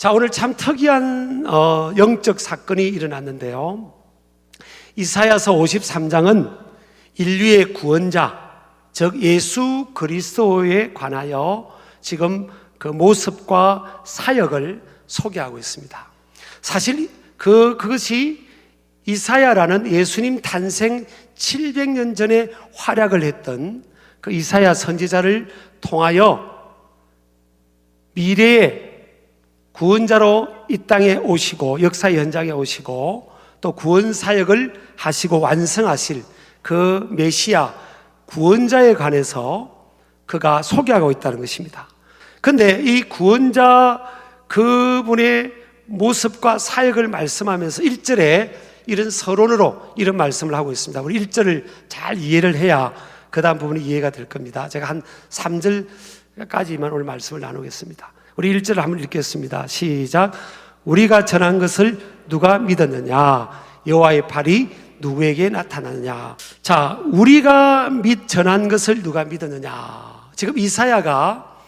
자, 오늘 참 특이한 영적 사건이 일어났는데요. 이사야서 53장은 인류의 구원자, 즉 예수 그리스도에 관하여 지금 그 모습과 사역을 소개하고 있습니다. 사실 그것이 이사야라는 예수님 탄생 700년 전에 활약을 했던 그 이사야 선지자를 통하여 미래의 구원자로 이 땅에 오시고 역사의 현장에 오시고 또 구원 사역을 하시고 완성하실 그 메시아 구원자에 관해서 그가 소개하고 있다는 것입니다. 그런데 이 구원자 그분의 모습과 사역을 말씀하면서 1절에 이런 서론으로 이런 말씀을 하고 있습니다. 우리 1절을 잘 이해를 해야 그 다음 부분이 이해가 될 겁니다. 제가 한 3절까지만 오늘 말씀을 나누겠습니다. 우리 1절을 한번 읽겠습니다. 시작. 우리가 전한 것을 누가 믿었느냐? 여호와의 팔이 누구에게 나타나느냐? 자, 우리가 전한 것을 누가 믿었느냐? 지금 이사야가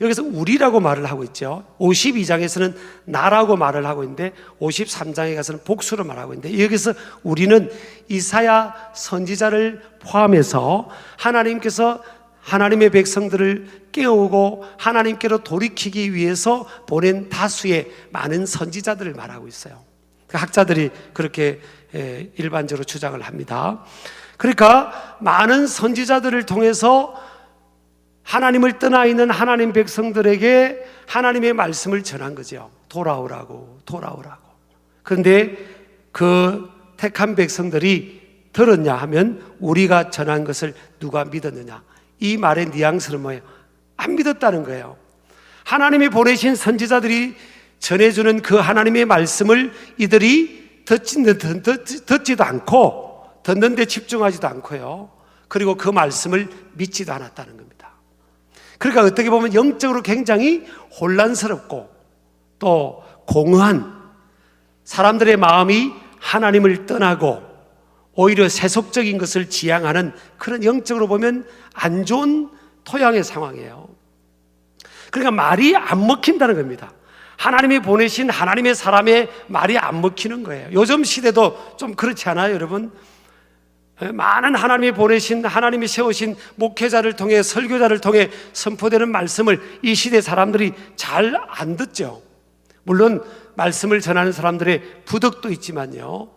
여기서 우리라고 말을 하고 있죠. 52장에서는 나라고 말을 하고 있는데 53장에 가서는 복수로 말하고 있는데 여기서 우리는 이사야 선지자를 포함해서 하나님께서 하나님의 백성들을 깨우고 하나님께로 돌이키기 위해서 보낸 다수의 많은 선지자들을 말하고 있어요. 학자들이 그렇게 일반적으로 주장을 합니다. 그러니까 많은 선지자들을 통해서 하나님을 떠나 있는 하나님 백성들에게 하나님의 말씀을 전한 거죠. 돌아오라고. 그런데 그 택한 백성들이 들었냐 하면 우리가 전한 것을 누가 믿었느냐? 이 말의 뉘앙스는 뭐예요? 안 믿었다는 거예요. 하나님이 보내신 선지자들이 전해주는 그 하나님의 말씀을 이들이 듣지도 않고 듣는 데 집중하지도 않고요. 그리고 그 말씀을 믿지도 않았다는 겁니다. 그러니까 어떻게 보면 영적으로 굉장히 혼란스럽고 또 공허한 사람들의 마음이 하나님을 떠나고 오히려 세속적인 것을 지향하는 그런 영적으로 보면 안 좋은 토양의 상황이에요. 그러니까 말이 안 먹힌다는 겁니다. 하나님이 보내신 하나님의 사람의 말이 안 먹히는 거예요. 요즘 시대도 좀 그렇지 않아요, 여러분? 많은 하나님이 보내신, 하나님이 세우신 목회자를 통해 설교자를 통해 선포되는 말씀을 이 시대 사람들이 잘 안 듣죠. 물론 말씀을 전하는 사람들의 부덕도 있지만요,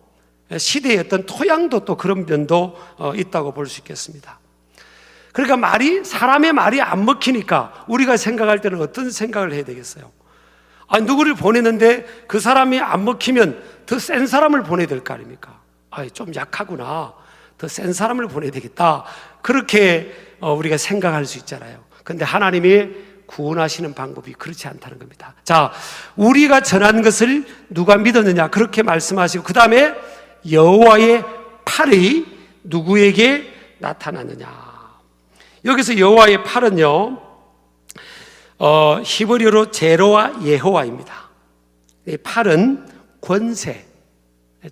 시대의 어떤 토양도 또 그런 면도 있다고 볼 수 있겠습니다. 그러니까 사람의 말이 안 먹히니까 우리가 생각할 때는 어떤 생각을 해야 되겠어요? 누구를 보냈는데 그 사람이 안 먹히면 더 센 사람을 보내야 될 거 아닙니까? 좀 약하구나. 더 센 사람을 보내야 되겠다. 그렇게 우리가 생각할 수 있잖아요. 그런데 하나님이 구원하시는 방법이 그렇지 않다는 겁니다. 자, 우리가 전한 것을 누가 믿었느냐? 그렇게 말씀하시고 그 다음에 여호와의 팔이 누구에게 나타났느냐? 여기서 여호와의 팔은요, 히브리어로 제로와 예호와입니다. 이 팔은 권세,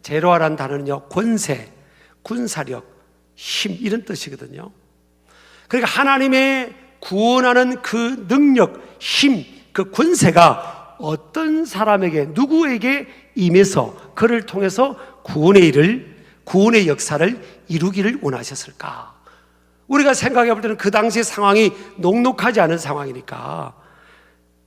제로와라는 단어는요, 권세, 군사력, 힘 이런 뜻이거든요. 그러니까 하나님의 구원하는 그 능력, 힘, 그 권세가 어떤 사람에게 누구에게 임해서 그를 통해서 구원의 역사를 이루기를 원하셨을까? 우리가 생각해 볼 때는 그 당시 상황이 녹록하지 않은 상황이니까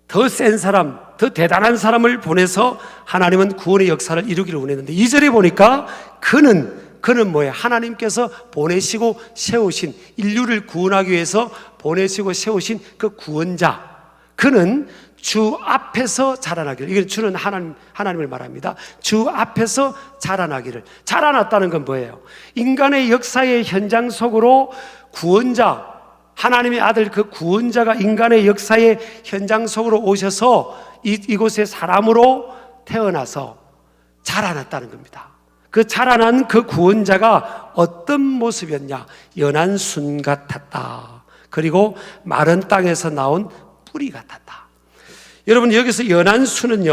더 센 사람, 더 대단한 사람을 보내서 하나님은 구원의 역사를 이루기를 원했는데 2절에 보니까 그는 뭐예요? 하나님께서 보내시고 세우신, 인류를 구원하기 위해서 보내시고 세우신 그 구원자, 그는 주 앞에서 자라나기를. 이건 주는 하나님을 말합니다. 주 앞에서 자라나기를. 자라났다는 건 뭐예요? 인간의 역사의 현장 속으로 구원자, 하나님의 아들 그 구원자가 인간의 역사의 현장 속으로 오셔서 이곳에 사람으로 태어나서 자라났다는 겁니다. 그 자라난 그 구원자가 어떤 모습이었냐? 연한 순 같았다. 그리고 마른 땅에서 나온 뿌리 같았다. 여러분, 여기서 연한 수는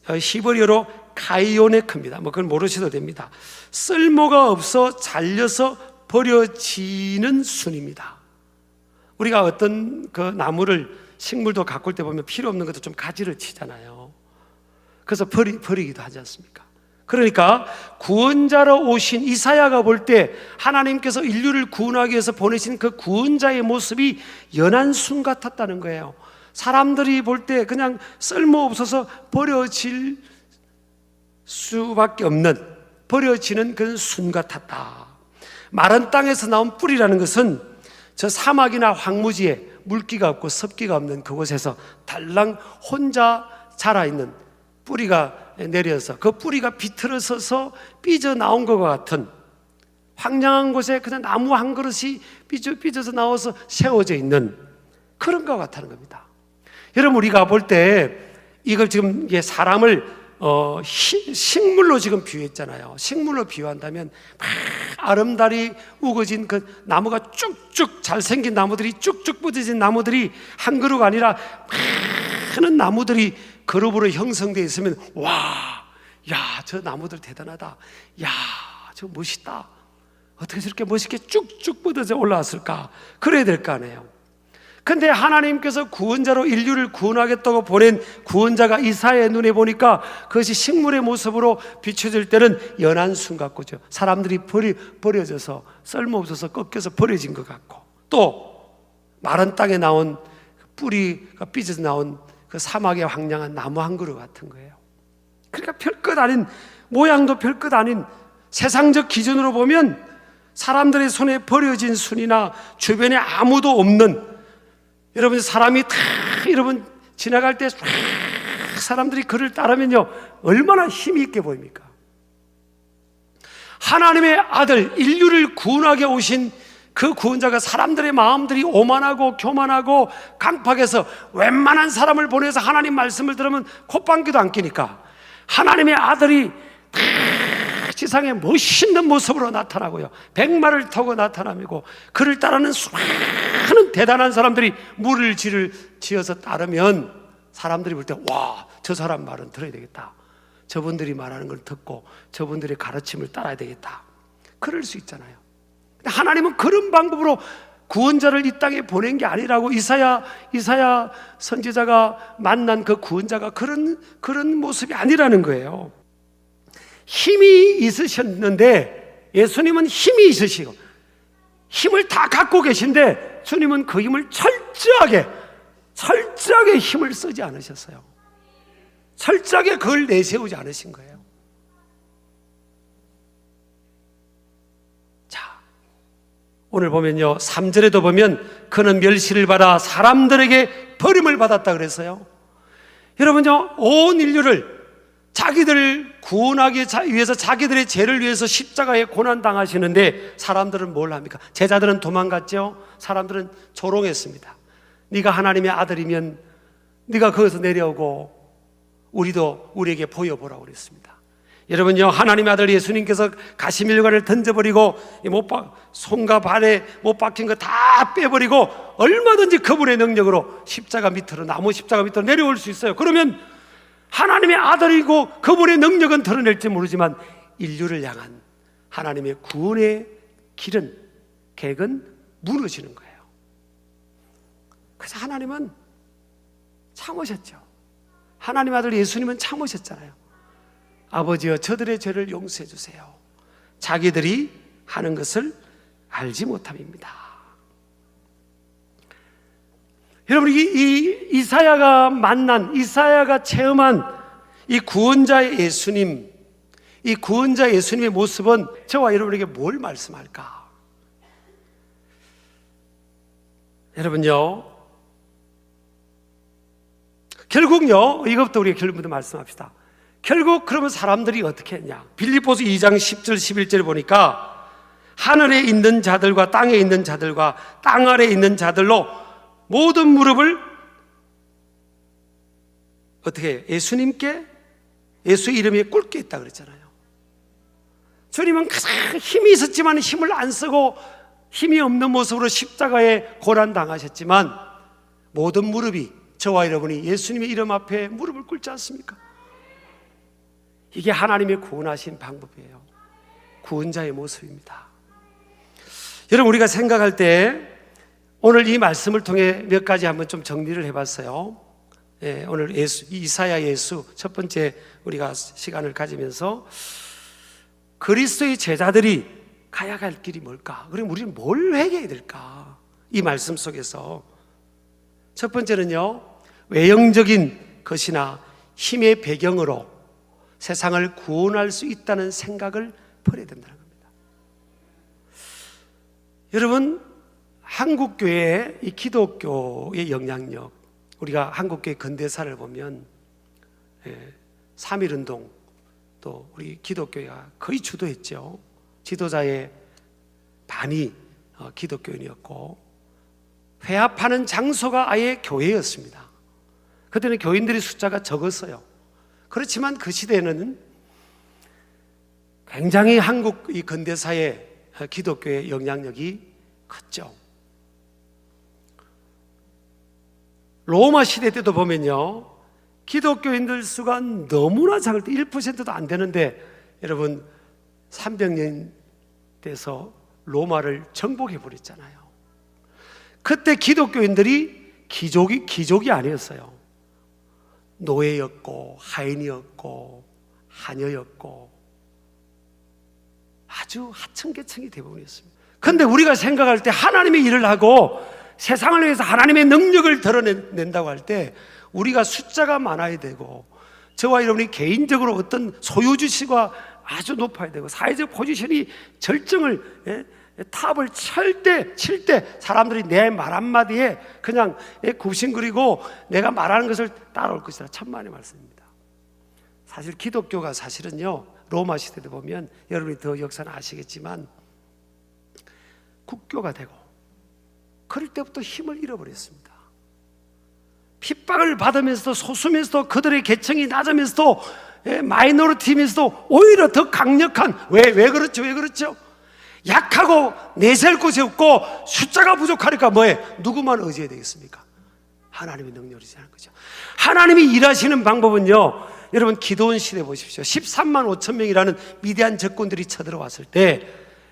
히브리어로 카이오네크입니다. 그건 모르셔도 됩니다. 쓸모가 없어 잘려서 버려지는 순입니다. 우리가 어떤 그 나무를 식물도 가꿀 때 보면 필요 없는 것도 좀 가지를 치잖아요. 그래서 버리기도 하지 않습니까? 그러니까 구원자로 오신 이사야가 볼 때 하나님께서 인류를 구원하기 위해서 보내신 그 구원자의 모습이 연한 순 같았다는 거예요. 사람들이 볼 때 그냥 쓸모없어서 버려질 수밖에 없는, 버려지는 그런 순 같았다. 마른 땅에서 나온 뿌리라는 것은 저 사막이나 황무지에 물기가 없고 습기가 없는 그곳에서 달랑 혼자 자라있는 뿌리가 내려서 그 뿌리가 비틀어서서 삐져나온 것과 같은, 황량한 곳에 그냥 나무 한 그릇이 삐져서 나와서 세워져 있는 그런 것 같다는 겁니다. 여러분, 우리가 볼 때 이걸 지금 사람을 식물로 지금 비유했잖아요. 식물로 비유한다면 막 아름다리 우거진 그 나무가 쭉쭉 잘생긴 나무들이, 쭉쭉 뻗어진 나무들이 한 그루가 아니라 많은 나무들이 그룹으로 형성되어 있으면, 와, 야, 저 나무들 대단하다, 야, 저 멋있다, 어떻게 저렇게 멋있게 쭉쭉 뻗어져 올라왔을까, 그래야 될 거 아니에요. 근데 하나님께서 구원자로 인류를 구원하겠다고 보낸 구원자가 이사야의 눈에 보니까 그것이 식물의 모습으로 비춰질 때는 연한 순 같고죠. 사람들이 버려져서 쓸모없어서 꺾여서 버려진 것 같고, 또 마른 땅에 나온 뿌리가 삐져서 나온 그 사막의 황량한 나무 한 그루 같은 거예요. 그러니까 별것 아닌, 모양도 별것 아닌, 세상적 기준으로 보면 사람들의 손에 버려진 순이나 주변에 아무도 없는, 여러분, 사람이 다 여러분 지나갈 때 사람들이 그를 따르면요 얼마나 힘이 있게 보입니까? 하나님의 아들, 인류를 구원하게 오신 그 구원자가 사람들의 마음들이 오만하고 교만하고 강팍해서 웬만한 사람을 보내서 하나님 말씀을 들으면 콧방귀도 안 끼니까 하나님의 아들이 다 지상에 멋있는 모습으로 나타나고요, 백마를 타고 나타나고, 그를 따르는 수많은 대단한 사람들이 물을 지어서 따르면 사람들이 볼 때, 와, 저 사람 말은 들어야 되겠다, 저분들이 말하는 걸 듣고 저분들의 가르침을 따라야 되겠다, 그럴 수 있잖아요. 근데 하나님은 그런 방법으로 구원자를 이 땅에 보낸 게 아니라고, 이사야 선지자가 만난 그 구원자가 그런 모습이 아니라는 거예요. 힘이 있으셨는데, 예수님은 힘이 있으시고 힘을 다 갖고 계신데 주님은 그 힘을 철저하게 힘을 쓰지 않으셨어요. 철저하게 그걸 내세우지 않으신 거예요. 자, 오늘 보면요 3절에도 보면 그는 멸시를 받아 사람들에게 버림을 받았다 그랬어요. 여러분요, 온 인류를 자기들을 구원하기 위해서, 자기들의 죄를 위해서 십자가에 고난당하시는데 사람들은 뭘 합니까? 제자들은 도망갔죠. 사람들은 조롱했습니다. 네가 하나님의 아들이면 네가 거기서 내려오고 우리에게 보여보라고 그랬습니다. 여러분요, 하나님의 아들 예수님께서 가시밀관을 던져버리고 손과 발에 못 박힌 거 다 빼버리고 얼마든지 그분의 능력으로 나무 십자가 밑으로 내려올 수 있어요. 그러면 하나님의 아들이고 그분의 능력은 드러낼지 모르지만 인류를 향한 하나님의 구원의 길은, 계획은 무너지는 거예요. 그래서 하나님은 참으셨죠. 하나님 아들 예수님은 참으셨잖아요. 아버지여, 저들의 죄를 용서해 주세요. 자기들이 하는 것을 알지 못함입니다. 여러분, 이사야가 체험한 이 구원자의 예수님, 이 구원자 예수님의 모습은 저와 여러분에게 뭘 말씀할까? 여러분요, 결국요, 이것부터 우리가 결론부터 말씀합시다. 결국 그러면 사람들이 어떻게 했냐? 빌립보서 2장 10절 11절을 보니까 하늘에 있는 자들과 땅에 있는 자들과 땅 아래에 있는 자들로 모든 무릎을 어떻게 예수님께, 예수 이름에 꿇게 했다 그랬잖아요. 주님은 가장 힘이 있었지만 힘을 안 쓰고 힘이 없는 모습으로 십자가에 고난당하셨지만 모든 무릎이, 저와 여러분이 예수님의 이름 앞에 무릎을 꿇지 않습니까? 이게 하나님의 구원하신 방법이에요. 구원자의 모습입니다. 여러분, 우리가 생각할 때 오늘 이 말씀을 통해 몇 가지 한번 좀 정리를 해봤어요. 오늘 이사야 예수 첫 번째 우리가 시간을 가지면서 그리스도의 제자들이 가야 할 길이 뭘까? 그럼 우리는 뭘 회개해야 될까? 이 말씀 속에서 첫 번째는요, 외형적인 것이나 힘의 배경으로 세상을 구원할 수 있다는 생각을 버려야 된다는 겁니다. 여러분, 한국교회의 이 기독교의 영향력, 우리가 한국교회 근대사를 보면 3.1운동 또 우리 기독교회가 거의 주도했죠. 지도자의 반이 기독교인이었고 회합하는 장소가 아예 교회였습니다. 그때는 교인들의 숫자가 적었어요. 그렇지만 그 시대에는 굉장히 한국 이 근대사의 기독교의 영향력이 컸죠. 로마 시대 때도 보면요, 기독교인들 수가 너무나 작을 때 1%도 안 되는데 여러분 300년 돼서 로마를 정복해 버렸잖아요. 그때 기독교인들이 귀족이 아니었어요. 노예였고 하인이었고 하녀였고 아주 하층계층이 대부분이었습니다. 그런데 우리가 생각할 때 하나님의 일을 하고 세상을 위해서 하나님의 능력을 드러낸다고 할 때 우리가 숫자가 많아야 되고 저와 여러분이 개인적으로 어떤 소유주시가 아주 높아야 되고 사회적 포지션이 절정을 탑을 칠 때 사람들이 내 말 한마디에 그냥 굽신거리고 내가 말하는 것을 따라올 것이다. 천만의 말씀입니다. 사실 기독교가 사실은요, 로마 시대도 보면 여러분이 더 역사는 아시겠지만 국교가 되고 그럴 때부터 힘을 잃어버렸습니다. 핍박을 받으면서도 소수면서도 그들의 계층이 낮으면서도 마이너리티면서도 오히려 더 강력한 왜 그렇죠? 약하고 내세울 곳이 없고 숫자가 부족하니까 뭐해? 누구만 의지해야 되겠습니까? 하나님의 능력을 의지하는 거죠. 하나님이 일하시는 방법은요, 여러분 기드온 시대 보십시오. 13만 5천 명이라는 위대한 적군들이 쳐들어왔을 때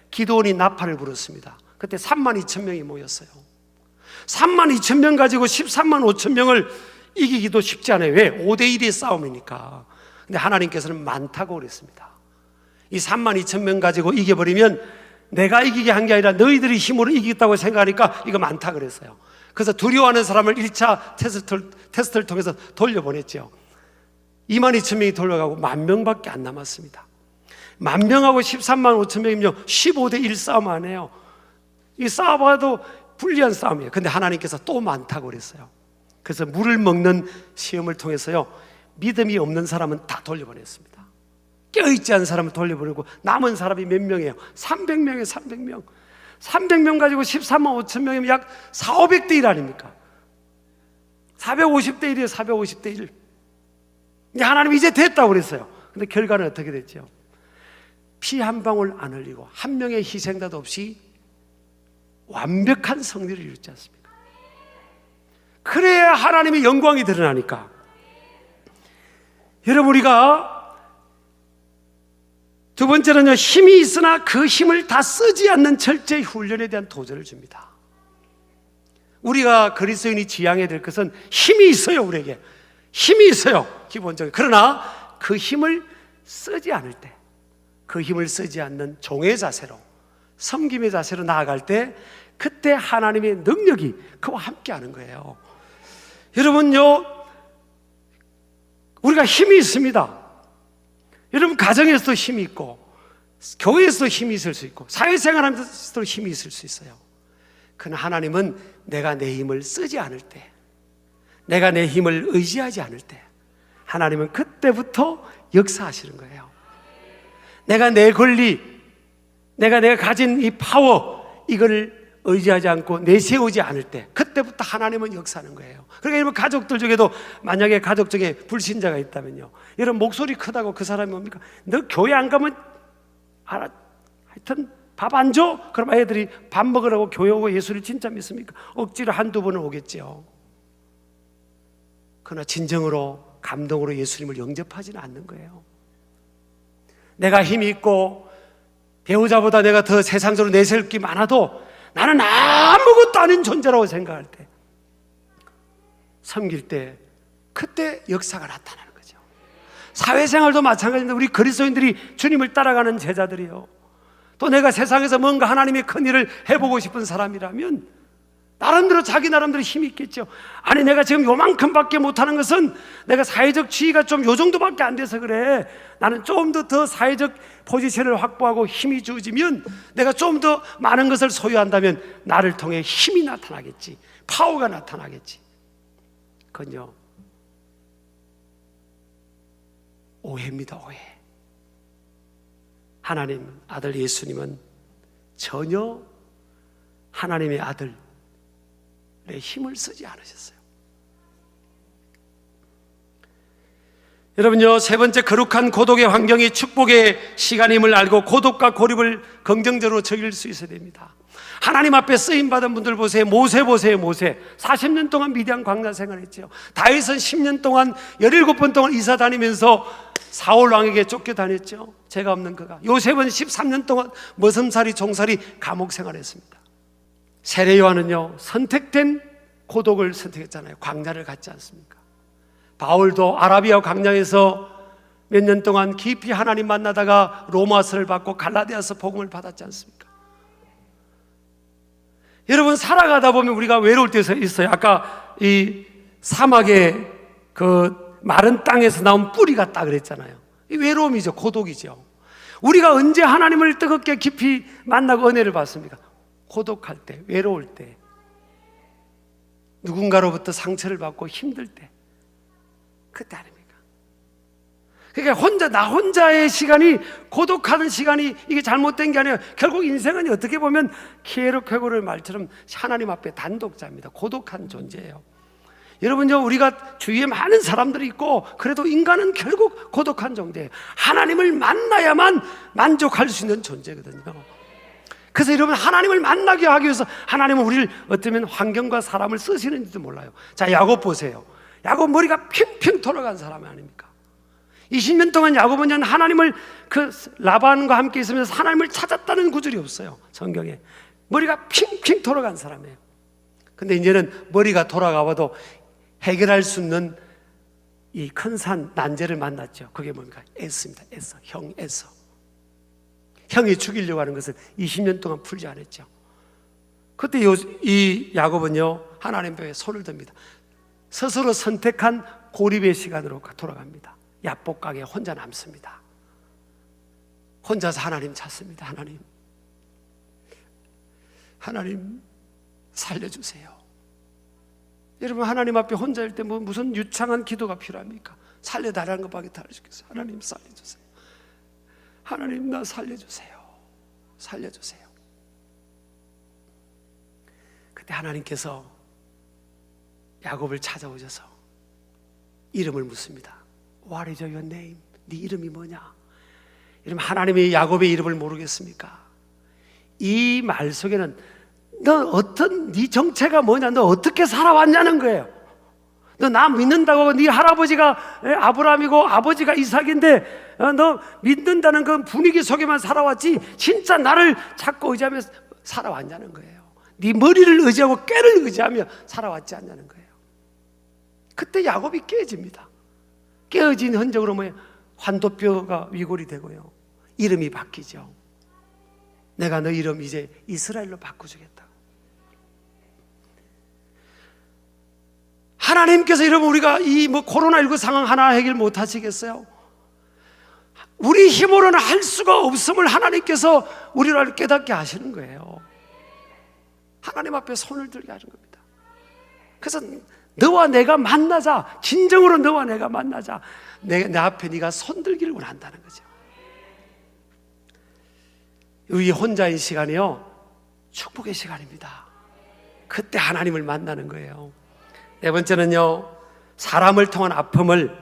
기드온이 나팔을 불었습니다. 그때 3만 2천 명이 모였어요. 3만 2천 명 가지고 13만 5천 명을 이기기도 쉽지 않아요. 왜? 5대1의 싸움이니까. 근데 하나님께서는 많다고 그랬습니다. 이 3만 2천 명 가지고 이겨버리면 내가 이기게 한 게 아니라 너희들이 힘으로 이기겠다고 생각하니까 이거 많다 그랬어요. 그래서 두려워하는 사람을 1차 테스트를 통해서 돌려보냈죠. 2만 2천 명이 돌려가고 10,000명밖에 안 남았습니다. 10,000명하고 13만 5천 명이면 15대1 싸움 안 해요. 이 싸워봐도 불리한 싸움이에요. 근데 하나님께서 또 많다고 그랬어요. 그래서 물을 먹는 시험을 통해서요, 믿음이 없는 사람은 다 돌려보냈습니다. 껴있지 않은 사람을 돌려보내고 남은 사람이 몇 명이에요? 300명이에요. 300명 300명 가지고 13만 5천 명이면 약 4,500대 1 아닙니까? 450대 1이에요. 450대 1. 근데 하나님 이제 됐다고 그랬어요. 근데 결과는 어떻게 됐죠? 피 한 방울 안 흘리고 한 명의 희생자도 없이 완벽한 승리를 이루지 않습니까? 그래야 하나님의 영광이 드러나니까. 여러분, 우리가 두 번째는요, 힘이 있으나 그 힘을 다 쓰지 않는 철저히 훈련에 대한 도전을 줍니다. 우리가 그리스도인이 지향해야 될 것은 힘이 있어요. 우리에게 힘이 있어요, 기본적으로. 그러나 그 힘을 쓰지 않을 때, 그 힘을 쓰지 않는 종의 자세로, 섬김의 자세로 나아갈 때, 그때 하나님의 능력이 그와 함께 하는 거예요. 여러분요, 우리가 힘이 있습니다. 여러분, 가정에서도 힘이 있고 교회에서도 힘이 있을 수 있고 사회생활하면서도 힘이 있을 수 있어요. 그러나 하나님은 내가 내 힘을 쓰지 않을 때, 내가 내 힘을 의지하지 않을 때, 하나님은 그때부터 역사하시는 거예요. 내가 내 권리, 내가 가진 이 파워, 이걸 의지하지 않고 내세우지 않을 때, 그때부터 하나님은 역사하는 거예요. 그러니까 여러분, 가족들 중에도 만약에 가족 중에 불신자가 있다면요, 여러분 목소리 크다고 그 사람이 뭡니까? 너 교회 안 가면 하여튼 밥 안 줘? 그럼 애들이 밥 먹으라고 교회 오고 예수를 진짜 믿습니까? 억지로 한두 번은 오겠죠. 그러나 진정으로 감동으로 예수님을 영접하지는 않는 거예요. 내가 힘이 있고 배우자보다 내가 더 세상적으로 내세울 게 많아도 나는 아무것도 아닌 존재라고 생각할 때, 섬길 때, 그때 역사가 나타나는 거죠. 사회생활도 마찬가지인데 우리 그리스도인들이 주님을 따라가는 제자들이요, 또 내가 세상에서 뭔가 하나님의 큰 일을 해보고 싶은 사람이라면 나름대로 자기 나름대로 힘이 있겠죠. 아니 내가 지금 요만큼밖에 못하는 것은 내가 사회적 지위가 좀 요 정도밖에 안 돼서 그래. 나는 좀 더 사회적 포지션을 확보하고 힘이 주어지면, 내가 좀 더 많은 것을 소유한다면 나를 통해 힘이 나타나겠지, 파워가 나타나겠지. 그건요, 오해입니다. 오해. 하나님 아들 예수님은 전혀 하나님의 아들의 힘을 쓰지 않으셨어요. 여러분요, 세 번째, 거룩한 고독의 환경이 축복의 시간임을 알고 고독과 고립을 긍정적으로 즐길 수 있어야 됩니다. 하나님 앞에 쓰임받은 분들 보세요. 모세 보세요. 모세 40년 동안 미디안 광야 생활했죠. 다윗은 10년 동안 17번 동안 이사 다니면서 사울 왕에게 쫓겨다녔죠. 죄가 없는 그가. 요셉은 13년 동안 머슴살이 종살이 감옥 생활했습니다. 세례 요한은요, 선택된 고독을 선택했잖아요. 광야를 갔지 않습니까? 바울도 아라비아 광야에서 몇 년 동안 깊이 하나님 만나다가 로마서를 받고 갈라디아서 복음을 받았지 않습니까? 여러분, 살아가다 보면 우리가 외로울 때 있어요. 아까 이 사막의 그 마른 땅에서 나온 뿌리 같다 그랬잖아요. 이 외로움이죠. 고독이죠. 우리가 언제 하나님을 뜨겁게 깊이 만나고 은혜를 받습니까? 고독할 때, 외로울 때, 누군가로부터 상처를 받고 힘들 때, 그때 아닙니까? 그러니까 나 혼자의 시간이, 고독하는 시간이 이게 잘못된 게 아니에요. 결국 인생은 어떻게 보면 키에르케고르의 말처럼 하나님 앞에 단독자입니다. 고독한 존재예요. 여러분요, 우리가 주위에 많은 사람들이 있고 그래도 인간은 결국 고독한 존재예요. 하나님을 만나야만 만족할 수 있는 존재거든요. 그래서 여러분, 하나님을 만나게 하기 위해서 하나님은 우리를 어쩌면 환경과 사람을 쓰시는지도 몰라요. 자, 야곱 보세요. 야곱 머리가 핑핑 돌아간 사람 아닙니까? 20년 동안 야곱은 하나님을 그 라반과 함께 있으면서 하나님을 찾았다는 구절이 없어요. 성경에. 머리가 핑핑 돌아간 사람이에요. 근데 이제는 머리가 돌아가봐도 해결할 수 있는 이 큰 산 난제를 만났죠. 그게 뭡니까? 에서입니다. 에서. 형 에서. 형이 죽이려고 하는 것을 20년 동안 풀지 않았죠. 그때 이 야곱은요, 하나님 벽에 손을 듭니다. 스스로 선택한 고립의 시간으로 돌아갑니다. 야복강에 혼자 남습니다. 혼자서 하나님 찾습니다. 하나님 살려주세요. 여러분, 하나님 앞에 혼자일 때 무슨 유창한 기도가 필요합니까? 살려달라는 것밖에 다를 수 있겠어요. 하나님 살려주세요. 하나님 나 살려주세요. 살려주세요. 그때 하나님께서 야곱을 찾아오셔서 이름을 묻습니다. What is your name? 네 이름이 뭐냐? 여러분, 하나님이 야곱의 이름을 모르겠습니까? 이 말 속에는 네 정체가 뭐냐? 너 어떻게 살아왔냐는 거예요. 너 나 믿는다고, 네 할아버지가 아브라함이고 아버지가 이삭인데 너 믿는다는 그 분위기 속에만 살아왔지 진짜 나를 찾고 의지하며 살아왔냐는 거예요. 네 머리를 의지하고 꾀를 의지하며 살아왔지 않냐는 거예요. 그때 야곱이 깨집니다. 깨어진 흔적으로 환도뼈가 위골이 되고요, 이름이 바뀌죠. 내가 너 이름 이제 이스라엘로 바꿔주겠다. 하나님께서 여러분, 우리가 이 코로나19 상황 하나 해결 못 하시겠어요? 우리 힘으로는 할 수가 없음을 하나님께서 우리를 깨닫게 하시는 거예요. 하나님 앞에 손을 들게 하는 겁니다. 그래서 너와 내가 만나자, 진정으로 너와 내가 만나자. 내 앞에 네가 손들기를 원한다는 거죠. 이 혼자인 시간이요, 축복의 시간입니다. 그때 하나님을 만나는 거예요. 네 번째는요, 사람을 통한 아픔을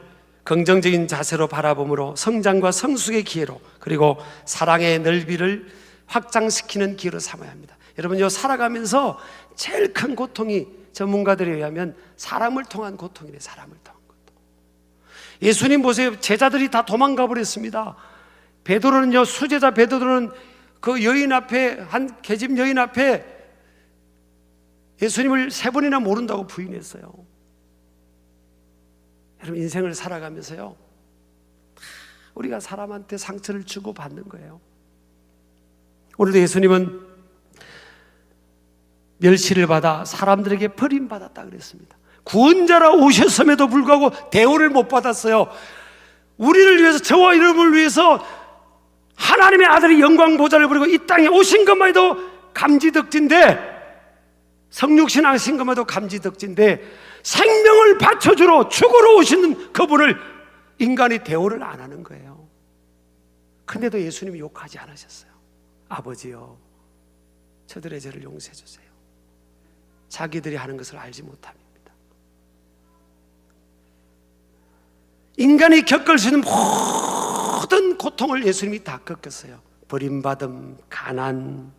긍정적인 자세로 바라봄으로 성장과 성숙의 기회로, 그리고 사랑의 넓이를 확장시키는 기회로 삼아야 합니다. 여러분요, 살아가면서 제일 큰 고통이 전문가들에 의하면 사람을 통한 고통이래. 사람을 통한 고통. 예수님 보세요. 제자들이 다 도망가 버렸습니다. 베드로는요, 수제자 베드로는 그 여인 앞에, 한 계집 여인 앞에 예수님을 3번이나 모른다고 부인했어요. 여러분, 인생을 살아가면서요, 우리가 사람한테 상처를 주고 받는 거예요. 오늘도 예수님은 멸시를 받아 사람들에게 버림받았다 그랬습니다. 구원자라 오셨음에도 불구하고 대우를 못 받았어요. 우리를 위해서, 저와 여러분을 위해서 하나님의 아들이 영광 보좌를 부리고 이 땅에 오신 것만 해도 감지덕진데, 성육신하신 것만 해도 감지덕진데, 생명을 바쳐주러 죽으러 오시는 그분을 인간이 대우를 안 하는 거예요. 근데도 예수님이 욕하지 않으셨어요. 아버지요, 저들의 죄를 용서해 주세요. 자기들이 하는 것을 알지 못합니다. 인간이 겪을 수 있는 모든 고통을 예수님이 다 겪었어요. 버림받음, 가난,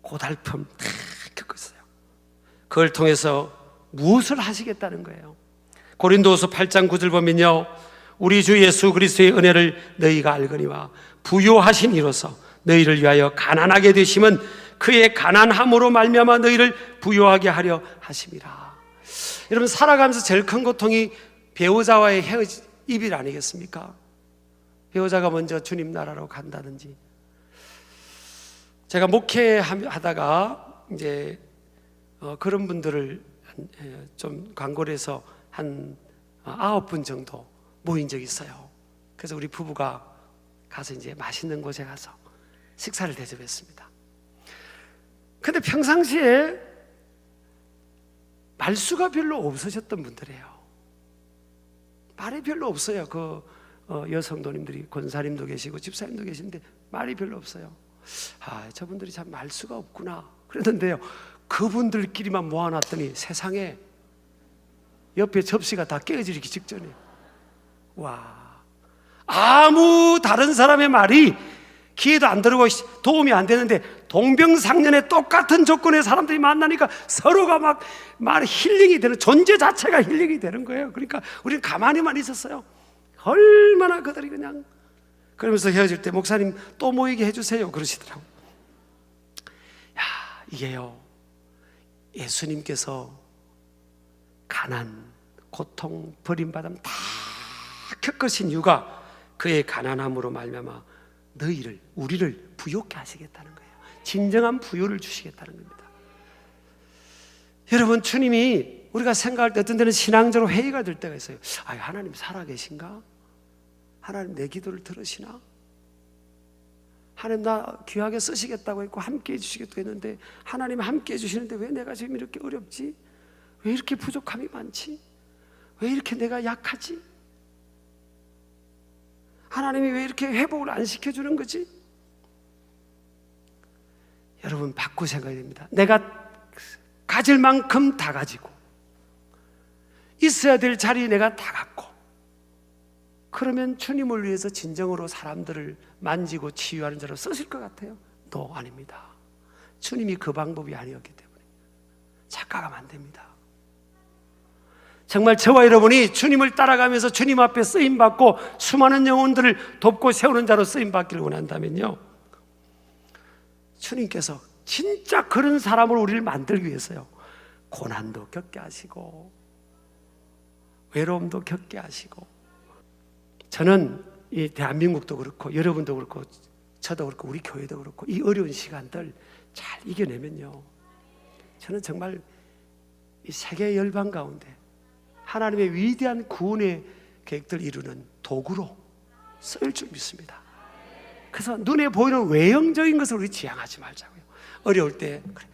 고달픔 다 겪었어요. 그걸 통해서 무엇을 하시겠다는 거예요? 고린도후서 8장 9절 보면요, 우리 주 예수 그리스도의 은혜를 너희가 알거니와 부요하신 이로써 너희를 위하여 가난하게 되심은 그의 가난함으로 말미암아 너희를 부요하게 하려 하심이라. 여러분, 살아가면서 제일 큰 고통이 배우자와의 이별 아니겠습니까? 배우자가 먼저 주님 나라로 간다든지. 제가 목회하다가 이제 그런 분들을 좀 광고를 해서 한 9분 정도 모인 적이 있어요. 그래서 우리 부부가 가서 이제 맛있는 곳에 가서 식사를 대접했습니다. 근데 평상시에 말수가 별로 없으셨던 분들이에요. 말이 별로 없어요. 그 여성도님들이, 권사님도 계시고 집사님도 계신데 말이 별로 없어요. 아, 저분들이 참 말수가 없구나 그랬는데요, 그분들끼리만 모아놨더니 세상에 옆에 접시가 다 깨어지기 직전에, 와, 아무 다른 사람의 말이 귀에도 안 들어오고 도움이 안 되는데 동병상련의 똑같은 조건의 사람들이 만나니까 서로가 막 힐링이 되는, 존재 자체가 힐링이 되는 거예요. 그러니까 우리는 가만히만 있었어요. 얼마나 그들이 그냥, 그러면서 헤어질 때 목사님 또 모이게 해주세요 그러시더라고요. 야, 이게요, 예수님께서 가난, 고통, 버림받음 다 겪으신 이유가 그의 가난함으로 말미암아 너희를, 우리를 부요케 하시겠다는 거예요. 진정한 부요를 주시겠다는 겁니다. 여러분, 주님이 우리가 생각할 때 어떤 데는 신앙적으로 회의가 될 때가 있어요. 아, 하나님 살아계신가? 하나님 내 기도를 들으시나? 하나님 나 귀하게 쓰시겠다고 했고 함께 해주시겠다고 했는데 하나님 함께 해주시는데 왜 내가 지금 이렇게 어렵지? 왜 이렇게 부족함이 많지? 왜 이렇게 내가 약하지? 하나님이 왜 이렇게 회복을 안 시켜주는 거지? 여러분, 바꾸고 생각해야 됩니다. 내가 가질 만큼 다 가지고 있어야 될 자리 내가 다 갖고, 그러면 주님을 위해서 진정으로 사람들을 만지고 치유하는 자로 쓰실 것 같아요? 또 아닙니다. 주님이 그 방법이 아니었기 때문에 착각하면 안 됩니다. 정말 저와 여러분이 주님을 따라가면서 주님 앞에 쓰임받고 수많은 영혼들을 돕고 세우는 자로 쓰임받기를 원한다면요, 주님께서 진짜 그런 사람으로 우리를 만들기 위해서요, 고난도 겪게 하시고 외로움도 겪게 하시고. 저는 이 대한민국도 그렇고 여러분도 그렇고 저도 그렇고 우리 교회도 그렇고 이 어려운 시간들 잘 이겨내면요, 저는 정말 이 세계 열방 가운데 하나님의 위대한 구원의 계획들을 이루는 도구로 쓰일 줄 믿습니다. 그래서 눈에 보이는 외형적인 것을 우리 지향하지 말자고요. 어려울 때 그래,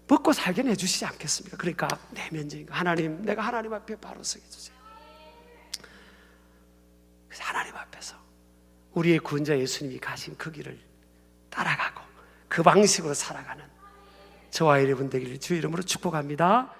먹고 살게 해주시지 않겠습니까? 그러니까 내면적인 거, 하나님, 내가 하나님 앞에 바로 서게 해주세요. 그래서 하나님 앞에서 우리의 구원자 예수님이 가신 그 길을 따라가고 그 방식으로 살아가는 저와 여러분 되기를 주의 이름으로 축복합니다.